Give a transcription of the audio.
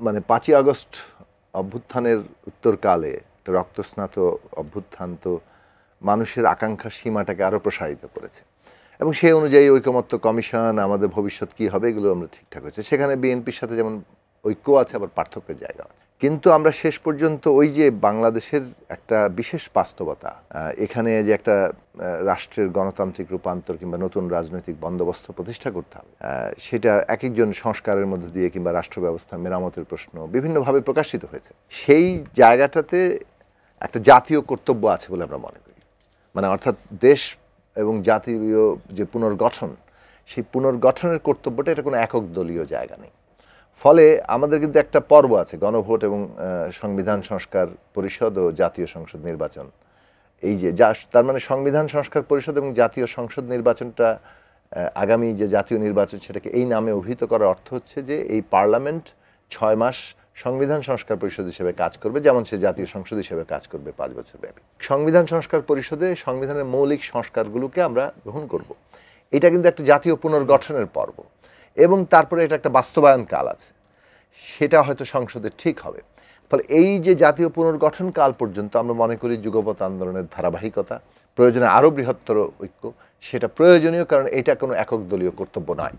মানে ৫ই আগস্ট অভ্যুত্থানের উত্তরকালে একটা রক্তস্নাত অভ্যুত্থান তো মানুষের আকাঙ্ক্ষার সীমাটাকে আরও প্রসারিত করেছে এবং সেই অনুযায়ী ঐকমত্য কমিশন আমাদের ভবিষ্যৎ কী হবে এগুলো আমরা ঠিকঠাক হয়েছে। সেখানে বিএনপির সাথে যেমন ঐক্য আছে আবার পার্থক্যের জায়গা আছে, কিন্তু আমরা শেষ পর্যন্ত ওই যে বাংলাদেশের একটা বিশেষ বাস্তবতা, এখানে যে একটা রাষ্ট্রের গণতান্ত্রিক রূপান্তর কিংবা নতুন রাজনৈতিক বন্দোবস্ত প্রতিষ্ঠা করতে হবে, সেটা এক একজন সংস্কারের মধ্যে দিয়ে কিংবা রাষ্ট্র ব্যবস্থা মেরামতের প্রশ্ন বিভিন্নভাবে প্রকাশিত হয়েছে। সেই জায়গাটাতে একটা জাতীয় কর্তব্য আছে বলে আমরা মনে করি। মানে অর্থাৎ দেশ এবং জাতীয় যে পুনর্গঠন, সেই পুনর্গঠনের কর্তব্যটা এটা কোনো একক দলীয় জায়গা নেই। ফলে আমাদের কিন্তু একটা পর্ব আছে, গণভোট এবং সংবিধান সংস্কার পরিষদ ও জাতীয় সংসদ নির্বাচন। এই যে তার মানে সংবিধান সংস্কার পরিষদ এবং জাতীয় সংসদ নির্বাচনটা আগামী যে জাতীয় নির্বাচন সেটাকে এই নামে অভিহিত করার অর্থ হচ্ছে যে এই পার্লামেন্ট ৬ মাস সংবিধান সংস্কার পরিষদ হিসেবে কাজ করবে, যেমন সে জাতীয় সংসদ হিসেবে কাজ করবে ৫ বছর ব্যাপী। সংবিধান সংস্কার পরিষদে সংবিধানের মৌলিক সংস্কারগুলোকে আমরা গ্রহণ করব। এটা কিন্তু একটা জাতীয় পুনর্গঠনের পর্ব এবং তারপরে এটা একটা বাস্তবায়ন কাল আছে, সেটা হয়তো সংসদে ঠিক হবে। ফলে এই যে জাতীয় পুনর্গঠন কাল পর্যন্ত আমরা মনে করি যুগপৎ আন্দোলনের ধারাবাহিকতা, প্রয়োজনে আরও বৃহত্তর ঐক্য, সেটা প্রয়োজনীয়, কারণ এটা কোনো একক দলীয় কর্তব্য নয়।